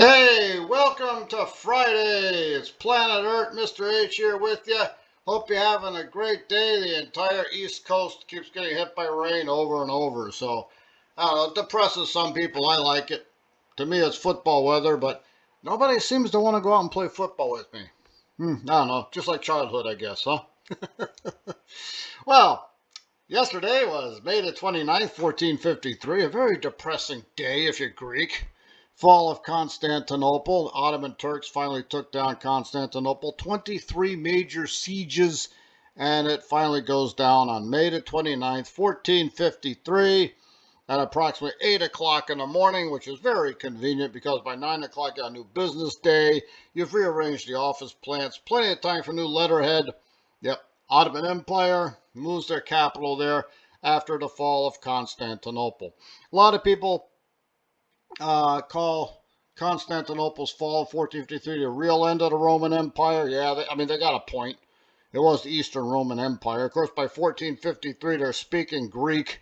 Hey, welcome to Friday. It's Planet Earth, Mr. H here with you. Hope you're having a great day. The entire East Coast keeps getting hit by rain over and over. So, I don't know, it depresses some people. I like it. To me, it's football weather, but nobody seems to want to go out and play football with me. I don't know, just like childhood, I guess, huh? Well, yesterday was May the 29th, 1453, a very depressing day if you're Greek. Fall of Constantinople. The Ottoman Turks finally took down Constantinople. 23 major sieges, and it finally goes down on May the 29th, 1453, at approximately 8 o'clock in the morning, which is very convenient because by 9 o'clock on a new business day, you've rearranged the office plants. Plenty of time for new letterhead. Yep, Ottoman Empire moves their capital there after the fall of Constantinople. A lot of people call Constantinople's fall in 1453 the real end of the Roman Empire. Yeah, they got a point. It was the Eastern Roman Empire. Of course, by 1453, they're speaking Greek,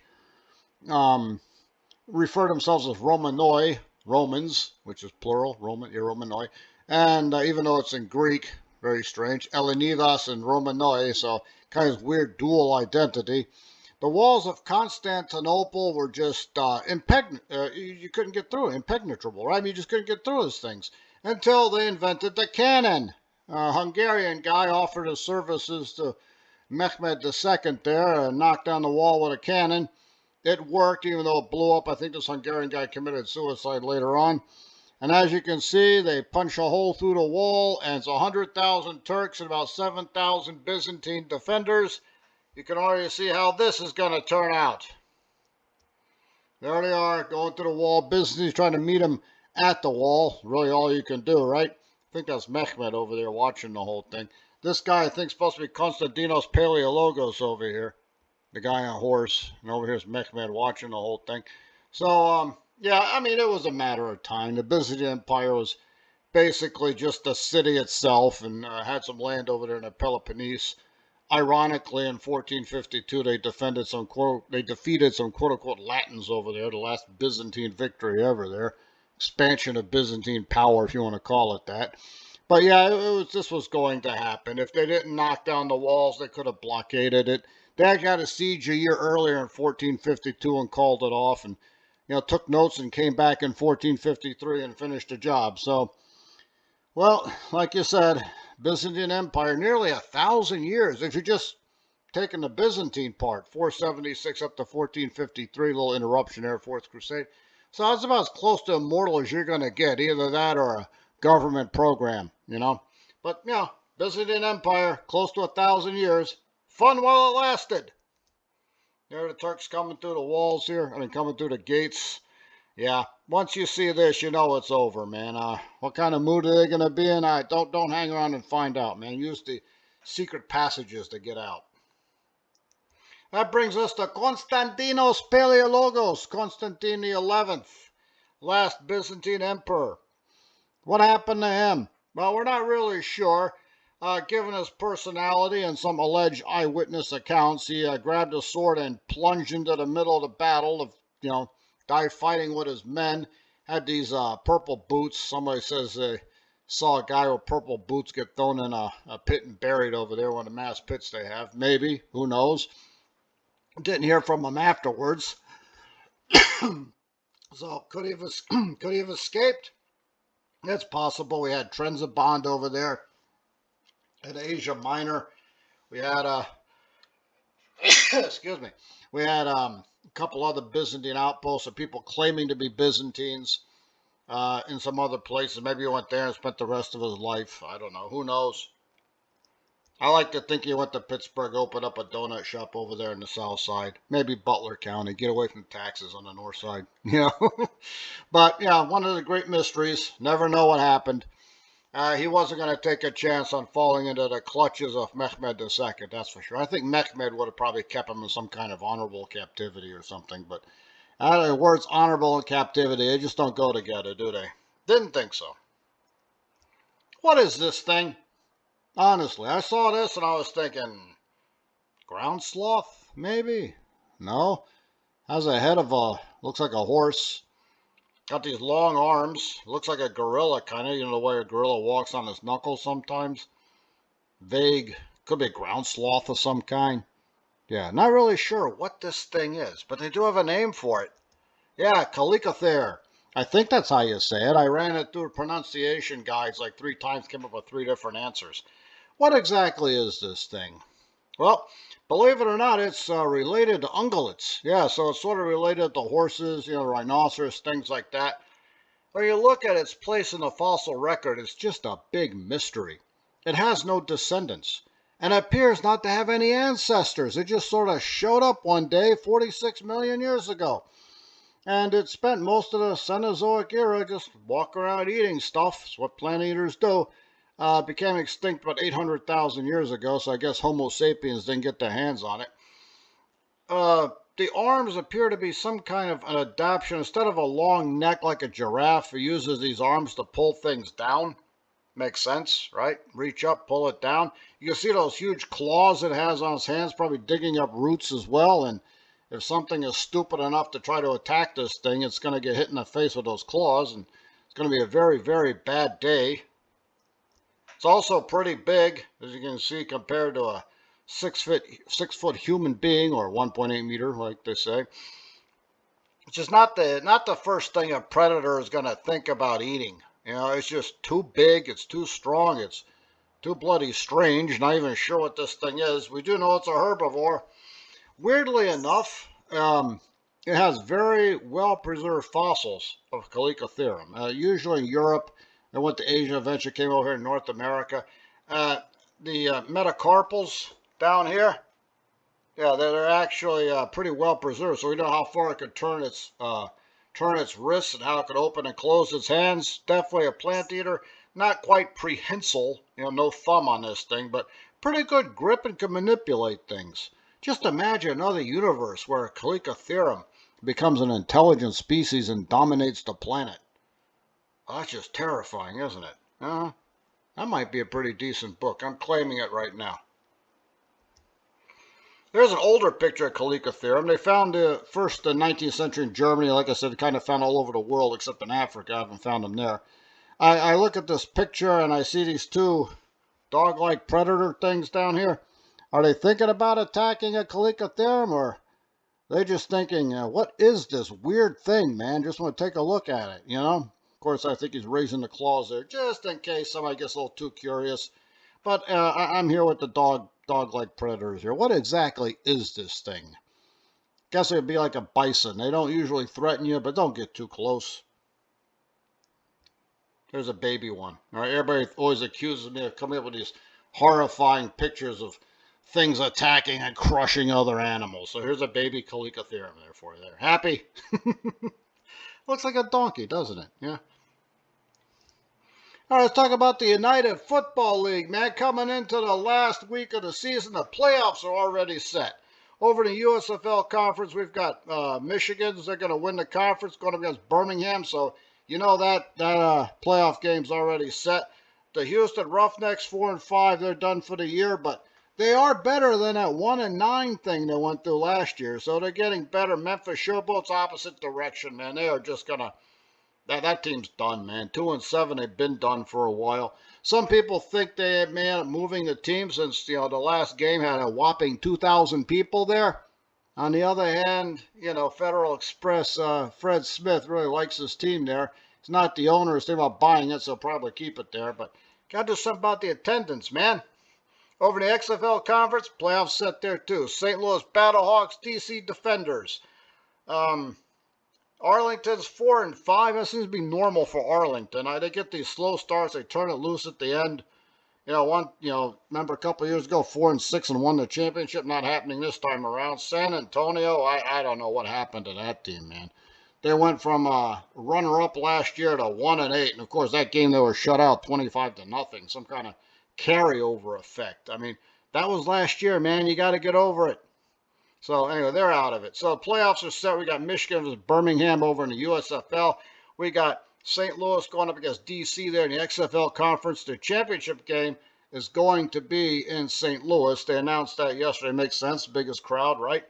refer themselves as Romanoi, Romans, which is plural, Roman, Romanoi. And even though it's in Greek, very strange, Elenidas and Romanoi, so kind of weird dual identity. The walls of Constantinople were just you couldn't get through it, impenetrable, right? I mean, you just couldn't get through those things until they invented the cannon. A Hungarian guy offered his services to Mehmed II there and knocked down the wall with a cannon. It worked, even though it blew up. I think this Hungarian guy committed suicide later on. And as you can see, they punch a hole through the wall, and it's 100,000 Turks and about 7,000 Byzantine defenders. You can already see how this is going to turn out. There they are, going through the wall. Byzantine's trying to meet them at the wall. Really all you can do, right? I think that's Mehmed over there watching the whole thing. This guy, I think, is supposed to be Konstantinos Paleologos over here. The guy on a horse. And over here's Mehmed watching the whole thing. So, yeah, I mean, it was a matter of time. The Byzantine Empire was basically just a city itself and had some land over there in the Peloponnese. Ironically, in 1452, they defeated some quote unquote Latins over there, the last Byzantine victory ever there. Expansion of Byzantine power, if you want to call it that. But yeah, this was going to happen. If they didn't knock down the walls, they could have blockaded it. They actually had a siege a year earlier in 1452 and called it off, and took notes and came back in 1453 and finished the job. So, well, like you said, Byzantine Empire, nearly 1,000 years. If you're just taking the Byzantine part, 476 up to 1453, little interruption there, Fourth Crusade. So that's about as close to immortal as you're going to get, either that or a government program, But, Byzantine Empire, close to 1,000 years. Fun while it lasted. There are the Turks coming through the walls here, coming through the gates. Yeah, once you see this, you know it's over, man. What kind of mood are they gonna be in? Don't hang around and find out, man. Use the secret passages to get out. That brings us to Konstantinos Paleologos, Constantine the 11th, last Byzantine emperor. What happened to him? Well, we're not really sure. Given his personality and some alleged eyewitness accounts, he grabbed a sword and plunged into the middle of the battle of, guy fighting with his men, had these purple boots. Somebody says they saw a guy with purple boots get thrown in a pit and buried over there, one of the mass pits they have. Maybe, who knows? Didn't hear from him afterwards. So could he have escaped? It's possible. We had Trenzabond over there in Asia Minor. We had excuse me. We had a couple other Byzantine outposts of people claiming to be Byzantines in some other places. Maybe he went there and spent the rest of his life. I don't know. Who knows? I like to think he went to Pittsburgh, opened up a donut shop over there in the south side. Maybe Butler County, get away from taxes on the north side. But yeah, one of the great mysteries. Never know what happened. He wasn't going to take a chance on falling into the clutches of Mehmed II, that's for sure. I think Mehmed would have probably kept him in some kind of honorable captivity or something, but the words honorable and captivity, they just don't go together, do they? Didn't think so. What is this thing? Honestly, I saw this and I was thinking, ground sloth, maybe? No? Has a head of looks like a horse. Got these long arms. Looks like a gorilla, kind of. You know the way a gorilla walks on his knuckles sometimes. Vague. Could be a ground sloth of some kind. Yeah, not really sure what this thing is, but they do have a name for it. Yeah, Calicothere. I think that's how you say it. I ran it through pronunciation guides like 3 times, came up with 3 different answers. What exactly is this thing? Well, believe it or not, it's related to ungulates. Yeah, so it's sort of related to horses, rhinoceros, things like that. When you look at its place in the fossil record, it's just a big mystery. It has no descendants and appears not to have any ancestors. It just sort of showed up one day 46 million years ago. And it spent most of the Cenozoic era just walking around eating stuff. It's what plant eaters do. Became extinct about 800,000 years ago, so I guess Homo sapiens didn't get their hands on it. The arms appear to be some kind of an adaptation. Instead of a long neck like a giraffe, it uses these arms to pull things down. Makes sense, right? Reach up, pull it down. You can see those huge claws it has on its hands, probably digging up roots as well. And if something is stupid enough to try to attack this thing, it's going to get hit in the face with those claws, and it's going to be a very, very bad day. It's also pretty big, as you can see, compared to a 6 foot human being, or 1.8 meter, like they say. It's just not the first thing a predator is going to think about eating. It's just too big, it's too strong, it's too bloody strange. Not even sure what this thing is. We do know it's a herbivore. Weirdly enough, it has very well preserved fossils of Calicothere. Usually in Europe. They went to Asia, eventually came over here to North America. The metacarpals down here, yeah, they're actually pretty well preserved. So we know how far it could turn its wrists and how it could open and close its hands. Definitely a plant eater. Not quite prehensile, no thumb on this thing, but pretty good grip and can manipulate things. Just imagine another universe where Calicothere becomes an intelligent species and dominates the planet. Oh, that's just terrifying, isn't it? That might be a pretty decent book. I'm claiming it right now. There's an older picture of Calicothere. They found it first in the 19th century in Germany. Like I said, kind of found all over the world except in Africa. I haven't found them there. I look at this picture and I see these two dog-like predator things down here. Are they thinking about attacking a Calicothere, or they just thinking, what is this weird thing, man? Just want to take a look at it, Of course, I think he's raising the claws there just in case somebody gets a little too curious. But I'm here with the dog-like predators here. What exactly is this thing? Guess it would be like a bison. They don't usually threaten you, but don't get too close. There's a baby one. All right, everybody always accuses me of coming up with these horrifying pictures of things attacking and crushing other animals. So here's a baby Calicothere there for you there. Happy? Looks like a donkey, doesn't it? Yeah. All right, let's talk about the United Football League, man. Coming into the last week of the season, the playoffs are already set. Over in the USFL Conference, we've got Michigan's. They're going to win the conference, going up against Birmingham. So you know that playoff game's already set. The Houston Roughnecks, 4-5, they're done for the year, but they are better than that 1-9 thing they went through last year. So they're getting better. Memphis Showboats, opposite direction, man. They are just going to... That team's done, man. 2-7, they've been done for a while. Some people think they may end up moving the team since, the last game had a whopping 2,000 people there. On the other hand, Federal Express, Fred Smith really likes his team there. He's not the owner. He's thinking about buying it, so he'll probably keep it there. But got to do something about the attendance, man. Over in the XFL Conference, playoffs set there too. St. Louis Battlehawks, DC Defenders. Arlington's 4-5. That seems to be normal for Arlington. They get these slow starts. They turn it loose at the end. Remember a couple of years ago, 4-6 and won the championship. Not happening this time around. San Antonio, I don't know what happened to that team, man. They went from runner-up last year to 1-8, and of course that game they were shut out 25-0. Some kind of carryover effect. I mean, that was last year, man. You got to get over it. So anyway, they're out of it. So playoffs are set. We got Michigan versus Birmingham over in the USFL. We got St. Louis going up against DC there in the XFL Conference. The championship game is going to be in St. Louis. They announced that yesterday. Makes sense. Biggest crowd, right?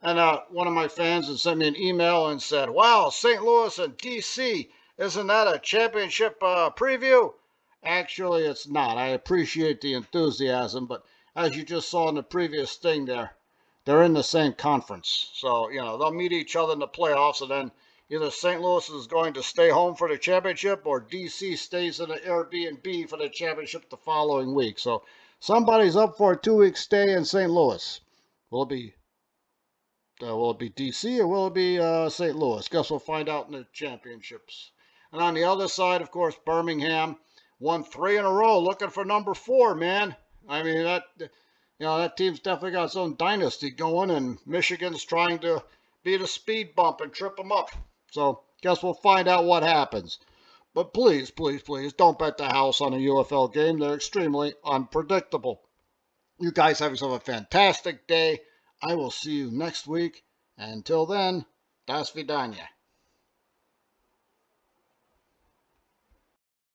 And one of my fans had sent me an email and said, "Wow, St. Louis and DC, isn't that a championship preview?" Actually, it's not. I appreciate the enthusiasm, but as you just saw in the previous thing there, they're in the same conference. So, they'll meet each other in the playoffs, and then either St. Louis is going to stay home for the championship or DC stays in the Airbnb for the championship the following week. So somebody's up for a 2-week stay in St. Louis. Will it be DC or will it be St. Louis? Guess we'll find out in the championships. And on the other side, of course, Birmingham won 3 in a row, looking for number 4, man. I mean, that team's definitely got its own dynasty going, and Michigan's trying to beat a speed bump and trip them up. So, guess we'll find out what happens. But please, please, please, don't bet the house on a UFL game. They're extremely unpredictable. You guys have yourself a fantastic day. I will see you next week. Until then, das vidanya.